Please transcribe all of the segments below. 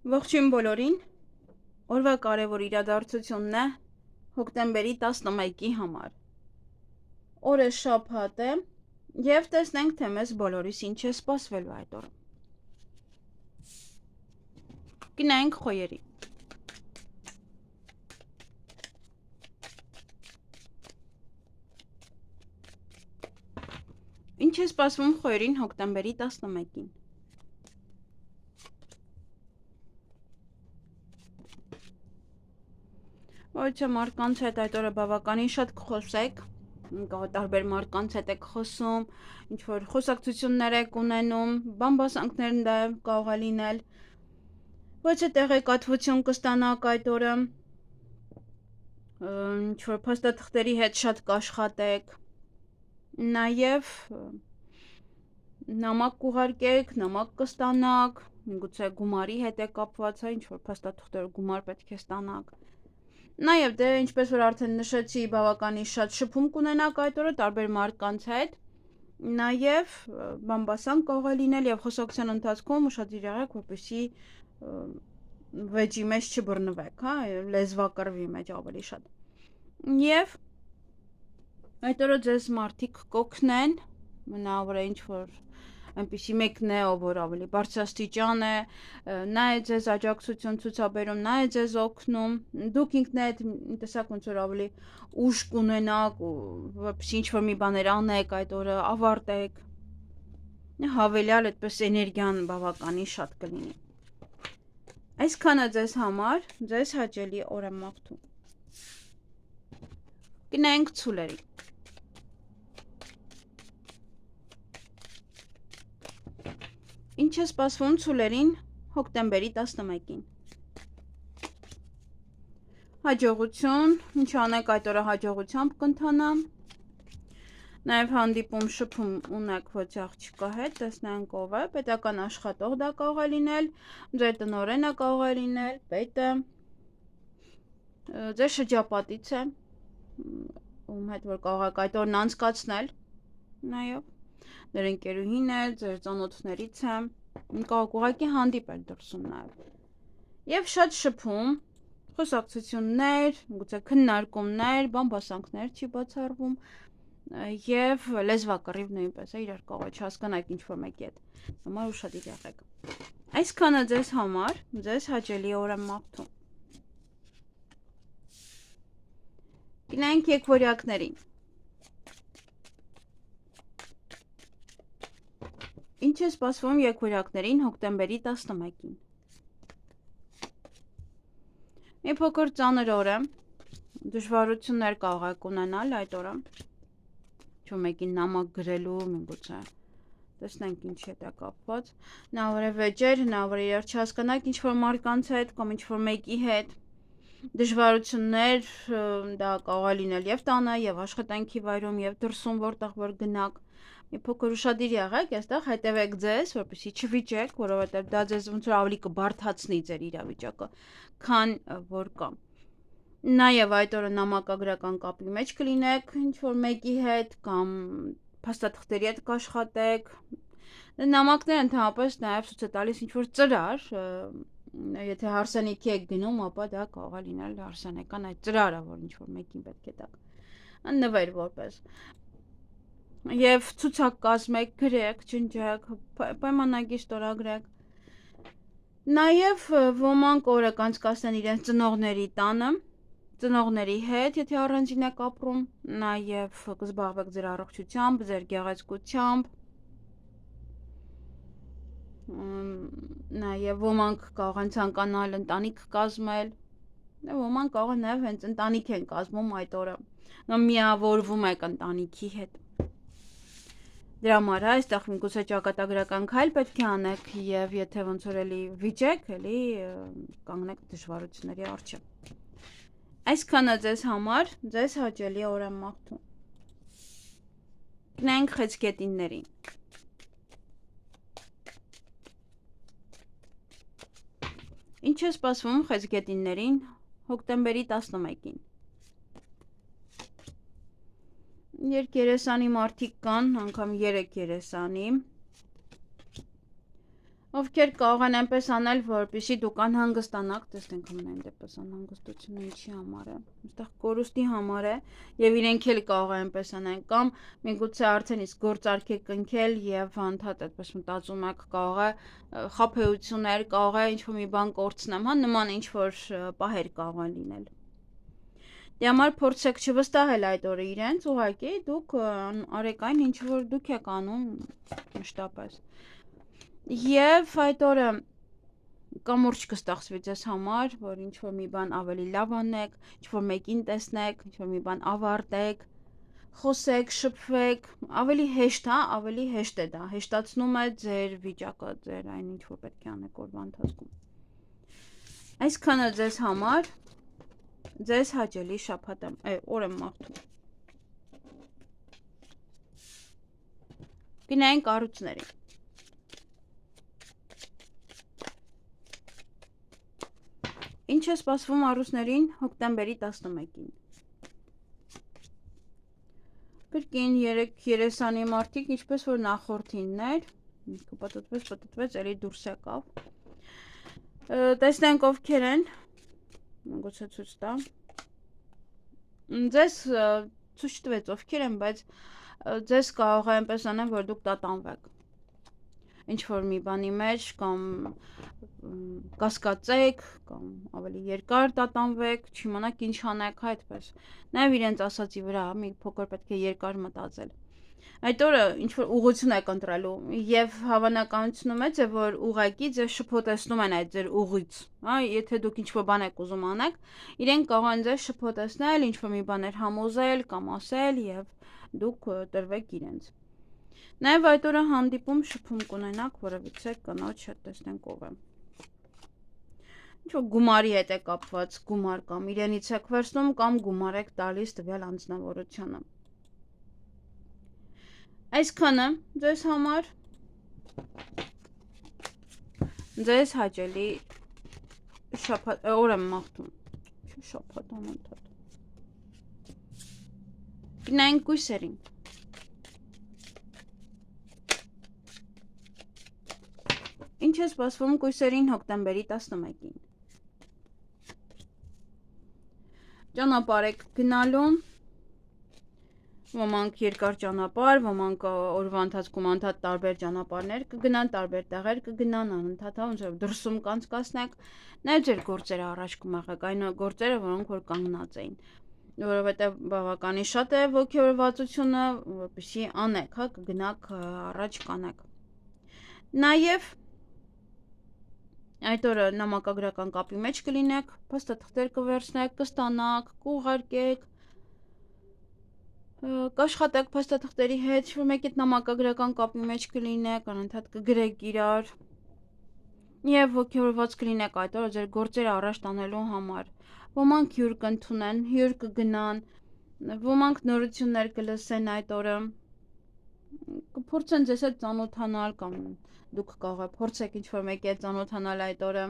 Ողջույն բոլորին, օրվա կարևոր իրադարձությունն է հոկտեմբերի 11-ի համար։ Օրը շաբաթ է և տեսնենք, թե մեզ բոլորիս ինչ է սպասվելու այդ օրը։ Գնանք խոյերի։ Ինչ է սպասվում խոյերին հոկտեմբերի 11-ին։ Ոչ մարդկանց հետ այդ օրը բավականին շատ կխոսեք, տարբեր մարդկանց հետ եք խոսում, ինչ-որ խոսակցություններ եք ունենում, բամբասանքներ նաև կարող է լինել, ոչ է տեղեկատվություն կստանաք այդ օրը, ինչ-որ փաստաթղթերի հետ շատ կաշխատեք, նաև նամակ կուղարկեք, նամակ կստանաք, միգուցե գումարի հետ է կապված, ինչ-որ փաստաթղթեր գումար պետք է ստանաք։ Նաև դե ինչպես որ արդեն նշեցի, բավականին շատ շփում կունենաք այդ օրը տարբեր մարդկանց հետ, նաև բամբասանք կարող է լինել և խոսակցության ընթացքում ուշադիր եղեք, որպեսզի վեճի մեջ չբռնվեք, լեզվակռվի մեջ ավելի շատ։ Եվ այդ օրը ձեզ մարդիկ կօգնեն, մնավոր է ինչ-որ այնպիսի մեկն է, ով որ ավելի բարձրաստիճան է, նա է ձեզ աջակցություն ցուցաբերում, նա է ձեզ օգնում, դուք ինքներդ տեսակ ոնց որ ավելի ուժ կունենաք, որպեսզի ինչ-որ մի բաներ անեք այդ օրը, ավարտեք, հավելյալ այդպես էներգիան բավականին շատ կլինի։ Այսքանը ձեզ համար, ձեզ հաճելի օր եմ մաղթում։ Գնանք ցուլերի։ Ինչ է սպասվում ցուլերին հոկտեմբերի 11-ին։ Հաջողություն, ինչ անեք այդ օրը հաջողությամբ կընթանա։ Նաև հանդիպում շփում ունեք ոչ աղջկա հետ, տեսնենք ով է, պետական աշխատող դա կարող է լինել, ձեր տնօրենը կարող է լինել, պետը, ձեր շրջապատից է, ում հետ որ կարող եք այդ օրն անցկացնել, նաև ձեր ընկերուհին է, ձեր ծանոթներից է, կարող ուղղակի հանդիպել դրսում նաև։ Եվ շատ շփում, խոսակցություններ, գուցե քննարկումներ, բամբասանքներ չի բացառվում, և լեզվակռիվ նույնպես է, իրար կարող է չհասկանաք ինչ-որ մեկի հետ, համար ուշադիր եղեք։ Այսքանը ձեզ համար, ձեզ հաճելի օր եմ մաղթում։ Գնանք եկվորյակներին։ Ինչ է սպասվում եկվորյակներին հոկտեմբերի 11-ին։ Մի փոքր ծանր օր է, դժվարություններ կարող եք ունենալ այդ օրը, ինչ-որ մեկին նամակ գրելու, միգուցե տեսնենք ինչի հետ է կապված, հնարավոր է վեճեր, հնարավոր է իրար չհասկանաք ինչ-որ մարդկանց հետ կամ ինչ-որ մեկի հետ, դժվարություններ, դա կարող է լինել և տանը, և աշխատանքի վայրում, և դրսում, որտեղ որ գնաք, մի փոքր ուշադիր եղեք, այստեղ հետևեք ձեզ, որպեսզի չվիճեք, որովհետև դա ձեզ ոնց որ ավելի կբարդացնի ձեր իրավիճակը, քան որ կա։ Նաև այդ օրը նամակագրական կապի մեջ կլինեք ինչ-որ մեկի հետ կամ փաստաթղթերի հետ կաշխատեք։ Նամակները ընդհանրապես նաև ցույց է տալիս ինչ-որ ծրար, եթե հարսանիքի եք գնում, ապա դա կարող է լինել հարսանեկան այդ ծրարը, որ ինչ-որ մեկին պետք է տաք, նվեր որպես։ Եվ ցուցակ կազմեք, գրեք, ջնջեք, պայմանագիր ստորագրեք։ Նաև ոմանք օրը կանցկացնեն իրենց ծնողների տանը, ծնողների հետ, եթե առանձին եք ապրում, նաև կզբաղվեք ձեր առողջությամբ, ձեր գեղեցկությամբ, նաև ոմանք կարող են ցանկանալ ընտանիք կազմել, ոմանք կարող են նաև հենց ընտանիք են կազմում այդ օրը, միավորվում եք ընտանիքի հետ։ Դրա համար այստեղ միգուցե ճակատագրական քայլ պետք է անեք և եթե ոնց որ էլի վիճեք, էլի կանգնեք դժվարությունների առջև։ Այսքանը ձեզ համար, ձեզ հաճելի օր եմ մաղթում։ Գնանք խեցգետիններին։ Ինչ է սպասվում խեցգետիններին հոկտեմբերի 11-ին։ Երկերեսանի մարդիկ կան, անգամ 3 երեսանի, Ովքեր կարող են այնպես անել, որպեսզի դուք անհանգստանաք, տեսնենք ամեն դեպս անհանգստությունը ինչի համար է, այստեղ կորուստի համար է, եւ իրենք էլ կարող են այնպես անեն, կամ միգուցե արդեն իսկ գործարք եք կնքել եւ անդադ այդպես մտածում եք, կարող է խաբեություններ, կարող է ինչ-որ մի բան կորցնեմ, հա, նման ինչ-որ պահեր կարող են լինել։ Դե համար փորձեք չվստահել այդ օրը իրենց, ուղղակի դուք արեք այն, ինչ որ դուք եք անում մշտապես։ Եվ այդ օրը կամուրջ կստեղծվի ձեզ համար, որ ինչ-որ մի բան ավելի լավ անեք, ինչ-որ մեկին տեսնեք, ինչ-որ մի բան ավարտեք, խոսեք, շփվեք, ավելի հեշտ, հա, ավելի հեշտ է դա, հեշտացնում է ձեր վիճակը, ձեր այն ինչ որ պետք է անեք օրվա ընթացքում։ Այսքանը ձեզ համար, ձեզ հաճելի շաբաթ օր եմ մաղթում։ Գնային կառույցների։ Ինչ է սպասվում առուսներին հոկտեմբերի 11-ին։ Կրկին 3 երեսանի մարդիկ, ինչպես որ նախորդիններ, պատտվեց, էլի դուրս եկավ։ Տեսնենք ովքեր են, գուցե ցույց տա։ Ձեզ ցույց տվեց ովքեր են, բայց ձեզ կարող է այնպես անեն, որ դուք տատանվեք։ Ինչ-որ մի բանի մեջ, կամ կասկածեք, կամ ավելի երկար տատանվեք, չիմանաք ինչ անեք, այդպես։ Նաև իրենց ասացի վրա մի փոքր պետք է երկար մտածել։ Այդ օրը ինչ-որ ուղղություն եք ընտրելու, եւ հավանականությունը մեծ է, որ ուղղակի ձեզ շփոթեցնում են այդ ձեր ուղից, հա, եթե դուք ինչ-որ բան եք ուզում անեք, իրենք կարող են ձեզ շփոթեցնել, ինչ-որ մի բաներ համոզել կամ ասել, եւ դուք տրվեք իրենց։ Նաև այդ օրը հանդիպում շփում կունենաք որևիցե կնոջ հետ, տեսնենք ով է։ Ինչ-որ գումարի հետ է կապված, գումար կամ իրենից եք վերցնում կամ գումար եք տալիս տվյալ անձնավորությանը։ Այսքանը ձեզ համար, ձեզ հաճելի օր եմ մաղթում, շաբաթ անընդհատ։ Գնային կույսերին։ Ինչ է սպասվում կույսերին հոկտեմբերի 11-ին։ Ճանապարհ եք գնալու, ոմանք երկար ճանապարհ, ոմանք օրվա ընթացքում անդադ տարբեր ճանապարհներ կգնան, տարբեր տեղեր կգնան, անընդհատ ոնց որ դրսում կանցկացնեք, նաև ձեր գործերը առաջ կմաղեք, այն գործերը, որոնք որ կանգնած էին, որովհետև բավականին շատ է ոգևորվածությունը, որպեսզի անեք, հա, կգնաք առաջ կանեք։ Նաև այդ օրը նամակագրական կապի մեջ կլինեք, փաստաթղթեր կվերցնեք, կստանաք, կուղարկեք, կաշխատեք փաստաթղթերի հետ, որ մեկի հետ նամակագրական կապի մեջ կլինեք, անընդհատ կգրեք իրար, եւ ոգևորված կլինեք այդ օրը ձեր գործերը առաջ տանելու համար։ Ոմանք հյուր կընդունեն, հյուր կգնան, ոմանք նորություններ կլսեն այդ օրը, կփորձեն ձեզ հետ ծանոթանալ կամ դուք կարող եք փորձեք ինչ-որ մեկի հետ ծանոթանալ այդ օրը,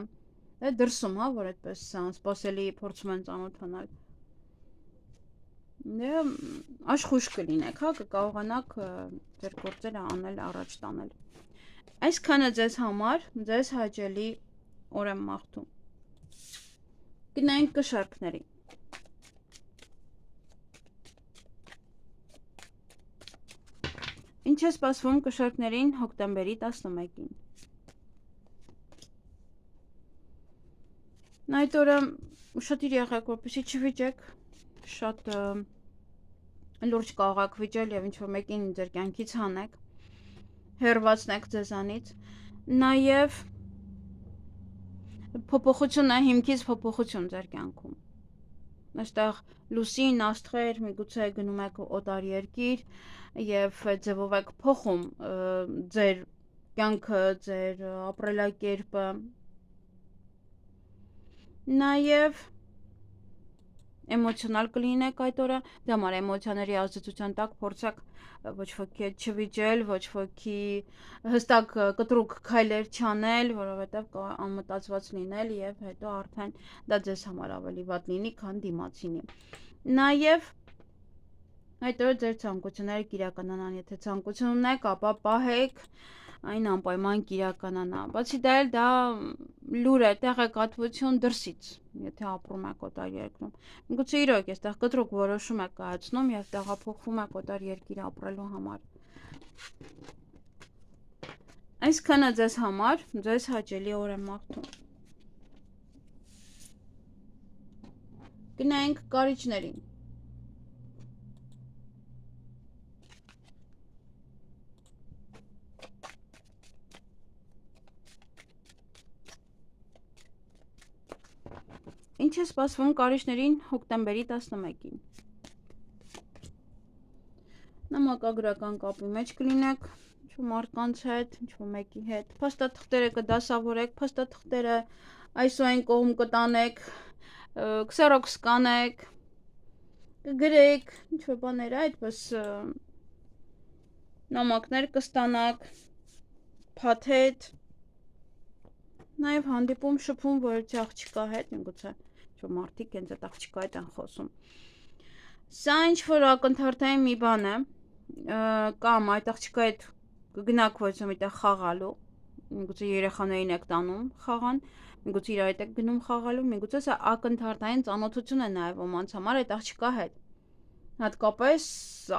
դրսում, հա, որ այդպես սպասելի փորձում են ծանոթանալ։ Աշխույժ կլինեք, հա, կկարողանաք ձեր գործերը անել, առաջ տանել։ Այսքանը ձեզ համար, ձեզ հաճելի օր եմ մաղթում։ Գնանք կշարքների։ Ինչ է սպասվում կշարքներին հոկտեմբերի 11-ին։ Այդ օրը ուշադիր եղեք, որպեսզի չվիճեք, շատ լուրջ կարող եք վիճել եւ ինչ-որ մեկին ձեր կյանքից հանեք, հեռացնեք ձեզանից։ Նաեւ փոփոխությունը, հիմքից փոփոխություն ձեր կյանքում։ Այստեղ լուսին, աստղեր, միգուցե գնում եք օտար երկիր եւ ձևով եք փոխում ձեր կյանքը, ձեր ապրելակերպը։ Նաեւ էմոցիոնալ կլինեք այդ օրը, դա համար էմոցիաների ազդեցության տակ փորձեք ոչ ոքի հետ չվիճել, ոչ ոքի հստակ կտրուկ քայլեր չանել, որովհետև անմտածված լինել եւ հետո արդեն դա ձեզ համար ավելի վատ լինի, քան դիմացինի։ Նաեւ այդ օրը ձեր ցանկությունները կիրականանան, եթե ցանկություն ունեք, ապա պահեք, այն անպայման կիրականանա։ Բացի դա էլ դա լուր է, տեղեկատվություն դրսից, եթե ապրում եք օտար երկրում։ Միգուցե իրոք այստեղ կտրուկ որոշում եք կայացնում եւ տեղափոխվում եք օտար երկիր ապրելու համար։ Այսքանը ձեզ համար, ձեզ հաճելի օր եմ մաղթում։ Գնանք կարիճներին։ Ինչ է սպասվում կարիճներին հոկտեմբերի 11-ին։ Նամակագրական կապի մեջ կլինեք, ինչ-որ մարդկանց հետ, ինչ-որ մեկի հետ։ Փաստաթղթերը կդասավորեք, փաստաթղթերը այսօր կողմ կտանեք, քսերոքս կանեք, կգրեք, ինչ-որ բաներ այդպես նամակներ կստանաք, փաթեթ, նաև հանդիպում շփում որևէ աղջկա հետ, միգուցե ինչ-որ մարդիկ հենց այդ աղջկա հետ են խոսում։ Սա ինչ-որ ակնթարթային մի բան է, կամ այդ աղջկա հետ կգնաք որևէ միտեղ խաղալու, միգուցե երեխաներին եք տանում խաղան, միգուցե իրար հետ եք գնում խաղալու, միգուցե սա ակնթարթային ծանոթություն է նաև ոմանց համար այդ աղջկա հետ։ Հատկապես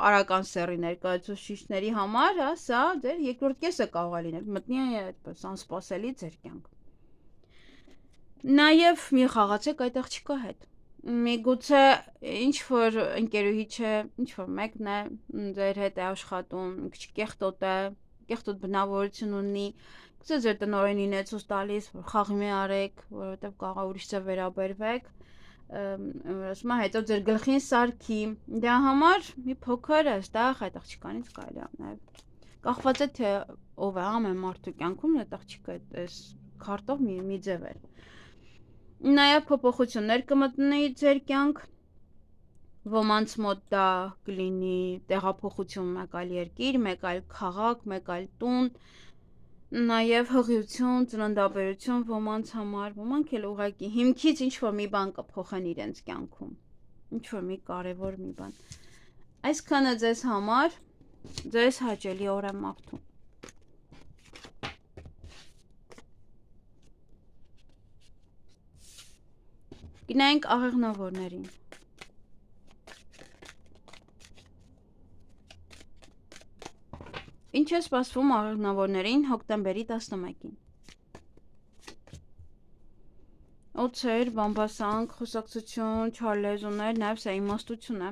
արական սեռի ներկայացուցիչների համար, սա ձեր երկրորդ կեսը կարող է լինել, մտնի այդպես անսպասելի ձեր կյանք։ Նաև մի խաղացեք այդ աղջկա հետ։ Միգուցե ինչ-որ ընկերուհի չէ, ինչ-որ մեկն է, ձեր հետ է աշխատում, մի քիչ կեղտոտ է, կեղտոտ բնավորություն ունի, գուցե ձեր տնօրենին է ցույց տալիս, որ խաղի մի արեք, որովհետև կարող է ուրիշ ձև վերաբերվեք, ասում է հետո ձեր գլխին սարքի, դրա համար մի փոքր այստեղ այդ աղջկանից կարելի է նաև կախված է թե ով է ամեն մարդու կյանքում այդ աղջիկը այս քարտով մի ձև է։ Նաև փոփոխություններ կմտնի ձեր կյանք, ոմանց մոտ դա կլինի տեղափոխություն մեկ այլ երկիր, մեկ այլ քաղաք, մեկ այլ տուն, նաև հղիություն, ծննդաբերություն ոմանց համար, ոմանք էլ ուղղակի հիմքից ինչ-որ մի բան կփոխեն իրենց կյանքում, ինչ-որ մի կարևոր մի բան։ Այսքանը ձեզ համար, ձեզ հաճելի օր եմ մաղթում։ Գնանք աղեղնավորներին։ Ինչ է սպասվում աղեղնավորներին հոկտեմբերի 11-ին։ Օձեր, բամբասանք, խոսակցություն, չար լեզուներ, նաև սա իմաստություն է,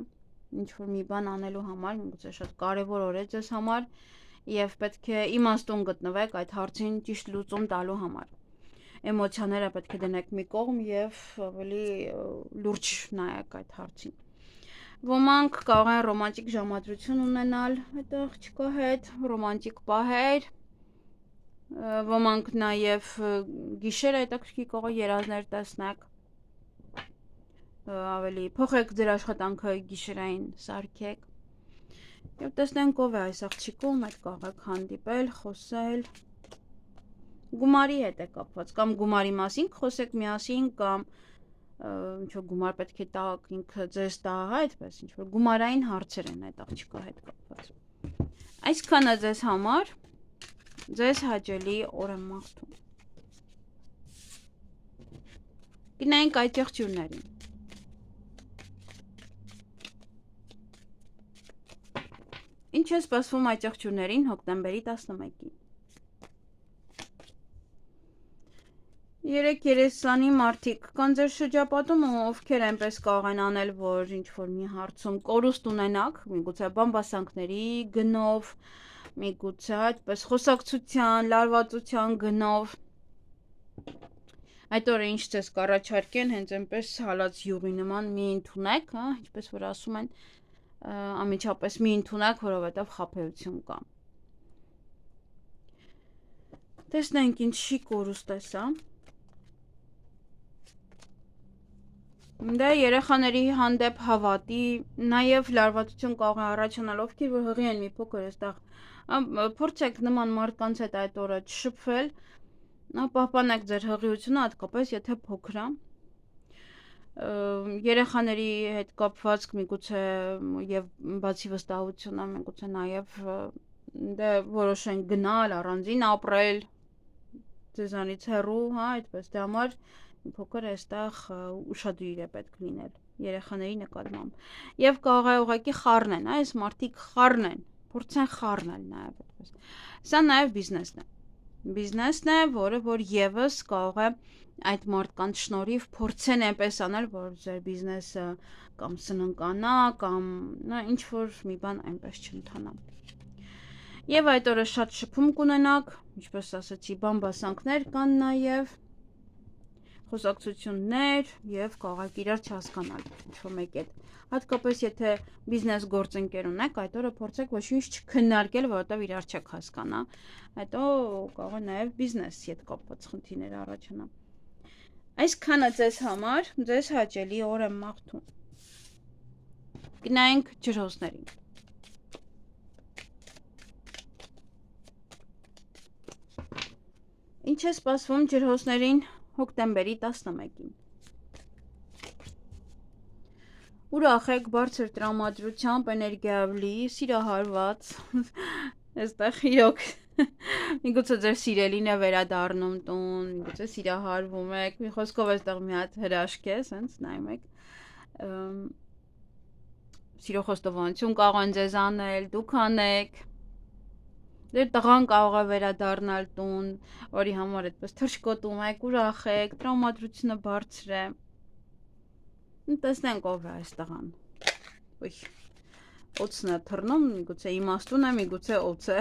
ինչ-որ մի բան անելու համար, միգուցե շատ կարևոր օր է ձեզ համար, եւ պետք է իմաստուն գտնվեք այդ հարցին ճիշտ լուծում տալու համար։ Էմոցիաները պետք է դնեք մի կողմ եւ ավելի լուրջ նայեք այդ հարցին։ Ոմանք կարող են ռոմանտիկ ժամադրություն ունենալ այդ աղջկա հետ, ռոմանտիկ պահեր, ոմանք նաեւ գիշեր հետաքրքիր կարող երազներ տեսնեք, ավելի փոխեք ձեր աշխատանքը գիշերային սարքեք եւ տեսնենք ով է այս աղջիկում, այդ կարող եք հանդիպել, խոսել, գումարի հետ է կապված, կամ գումարի մասին խոսեք միասին, կամ ինչ-որ գումար պետք է տաք, ինքը ձեզ տա, այդպես ինչ-որ գումարային հարցեր են այդ աղջկա հետ կապված։ Այսքանը ձեզ համար, ձեզ հաճելի օր եմ մաղթում։ Գնանք այդ եղջյուրներին։ Ինչ է սպասվում այդ եղջյուրներին հոկտեմբերի 11-ին։ 3-30 մարդիկ կան ձեր շրջապատում, ովքեր այնպես կարող են անել, որ ինչ-որ մի հարցում կորուստ ունենաք, միգուցե բամբասանքների գնով, միգուցե այդպես խոսակցության, լարվածության գնով։ Այդ օրը ինչ ձեզ կառաջարկեն, հենց այնպես հալած յուղի նման մի ընդունեք, ինչպես որ ասում են, անմիջապես մի ընդունեք, որովհետև խաբեություն կա։ Տեսնենք ինչի կորուստ է սա։ Դա երեխաների հանդեպ հավատի, նաև լարվածություն կարող է առաջանալ, ովքեր որ հղի են մի փոքր այստեղ, փորձեք նման մարդկանց հետ այդ օրը չշփվել, պահպանեք ձեր հղիությունը, հատկապես եթե փոքր է։ Երեխաների հետ կապված միգուցե եւ բացի վստահությունը, միգուցե նաև դե որոշեն գնալ, առանձին ապրել, ձեզանից հեռու, հա, այդպես դե համար փոքր այստեղ ուշադիր է պետք լինել երեխաների նկատմամբ։ Եվ կարող է ուղղակի խառնեն, այս մարդիկ խառնեն, փորձեն խառնել նաև այդպես։ Սա նաև բիզնեսն է։ Բիզնեսն է, որը որ եւս կարող է այդ մարդկանց շնորհիվ փորձեն այնպես անել, որ ձեր բիզնեսը կամ սննկանա, կամ ինչ որ մի բան այնպես չընթանա։ Եվ այդ օրը շատ շփում կունենաք, ինչպես ասացի, բամբասանքներ կան նաև, խոսակցություններ եւ կարող եք իրար չհասկանալ ինչ-որ մեկ հետ։ Հատկապես եթե բիզնես գործընկեր ունեք, այդ օրը փորձեք ոչինչ չքննարկել, որովհետեւ իրար չեք հասկանա։ Հետո կարող է նաև բիզնեսի հետ կապված խնդիրներ առաջանա։ Այսքանը ձեզ համար, ձեզ հաճելի օր եմ մաղթում։ Գնայինք ջրհոսներին։ Ինչ է սպասվում ջրհոսներին հոկտեմբերի 11-ին։ Ուրախ եք, բարձր տրամադրությամբ, էներգիայով լի, սիրահարված, այստեղ իրոք միգուցե ձեր սիրելին է վերադառնում տուն, միգուցե սիրահարվում եք, մի խոսքով այստեղ մի հատ հրաշք է, սենց նայում եք, սիրո խոստովանություն կարող են ձեզ անել, դուք անեք, դեր տղան կարող է վերադառնալ տուն, որի համար այդպես թռչկոտում եք, ուրախ եք, տրամադրությունը բարձր է։ Տեսնենք ով է այս տղան։ Ոյ, օծն է թռնում, միգուցե իմաստուն է, միգուցե օծ է։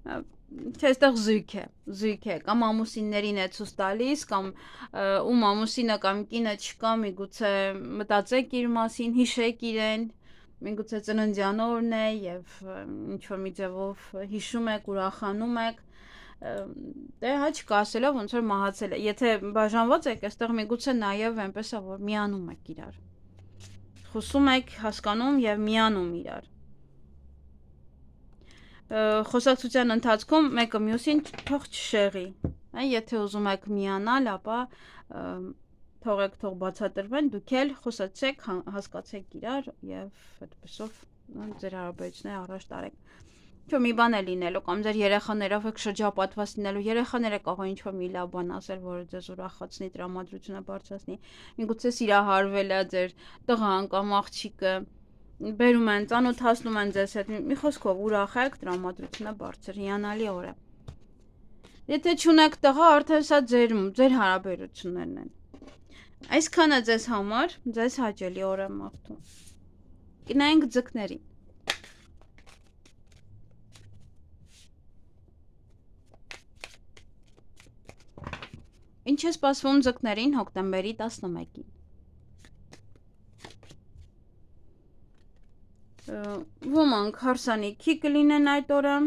Չէ, այստեղ զույգ է, կամ ամուսիններին է ցույց տալիս, կամ ում ամուսինը կամ կինը չկա, միգուցե մտածեք իր մասին, հիշեք իրեն, միգուցե ծննդյան օրն է եւ ինչ-որ մի ձևով հիշում եք, ուրախանում եք, դե հա չկա ասելով ոնց որ մահացել է։ Եթե բաժանված եք, այստեղ միգուցե նաեւ այնպես է, որ միանում եք իրար։ Խոսում եք, հասկանում եւ միանում իրար։ Խոսակցության ընթացքում մեկը մյուսին թող չշեղի, եթե ուզում եք միանալ, ապա թողեք թող բացատրվեն, դուք էլ խոսացեք, հասկացեք իրար եւ այդպեսով ձեր հարաբերությունները առաջ տարեք։ Ինչ-որ մի բան է լինելու, կամ ձեր երեխաներով եք շրջապատված լինելու, երեխաները կարող են ինչ-որ մի լավ բան ասել, որը ձեզ ուրախացնի, տրամադրությունը բարձրացնի, միգուցե սիրահարվել է ձեր տղան կամ աղջիկը, բերում են, ծանոթացնում են ձեզ հետ, մի խոսքով ուրախ եք, տրամադրությունը բարձր, հիանալի օր է։ Եթե չունեք տղա, արդեն սա ձեր հարաբերություններն են։ Այսքանը ձեզ համար, ձեզ հաճելի օր եմ մաղթում։ Գնայինք ձկներին։ Ինչ է սպասվում ձկներին հոկտեմբերի 11-ին։ Ոմանք հարսանիքի կլինեն այդ օրը,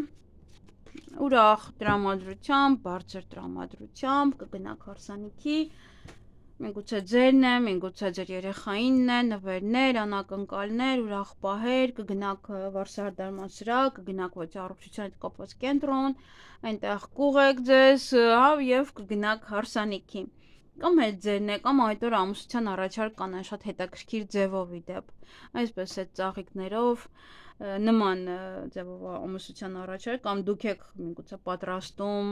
ուրախ տրամադրությամբ, բարձր տրամադրությամբ, կգնաք հարսանիքի, միգուցե ձերն է, միգուցե ձեր երեխայինն է, նվերներ, անակնկալներ, ուրախ պահեր, կգնաք վարսահարդարման սրահ, կգնաք ոչի առողջության հետ կապված կենտրոն, այնտեղ կուղեք ձեզ, եւ կգնաք հարսանիքի։ Կամ հետ ձերն է, կամ այդ օր ամուսության առաջարկ կանեն շատ հետաքրքիր ձևով իդեպ, այսպես այդ ծաղիկներով, նման ձևով ամուսության առաջարկ, կամ դուք եք միգուցե պատրաստում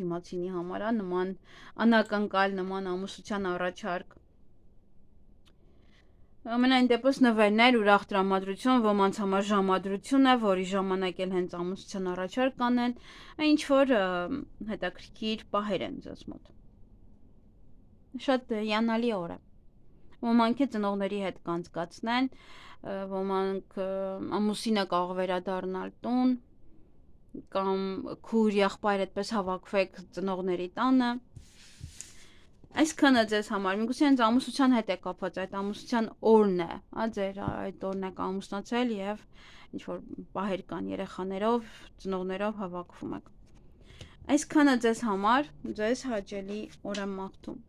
դիմացինի համար, նման անակնկալ, նման ամուսության առաջարկ։ Ամենայն դեպս նվերներ, ուրախ տրամադրություն, ոմանց համար ժամադրություն է, որի ժամանակ էլ հենց ամուսության առաջարկ կանեն, ինչ որ հետաքրքիր պահեր են ձեզ մոտ։ Շատ հիանալի օր է։ Ոմանք ծնողների հետ կանցկացնեն, ոմանք ամուսինը կարող վերադառնալ տուն, կամ քույր եղբայր այդպես հավաքվեք ծնողների տանը։ Այսքանը ձեզ համար, միգուցե հենց ամուսության հետ է կապված, այդ ամուսության օրն է, ձեր այդ օրն եք ամուսնացել եւ ինչ որ պահեր կան երեխաներով, ծնողներով հավաքվում եք։ Այսքանը ձեզ համար, ձեզ հաճելի օր եմ մաղթում։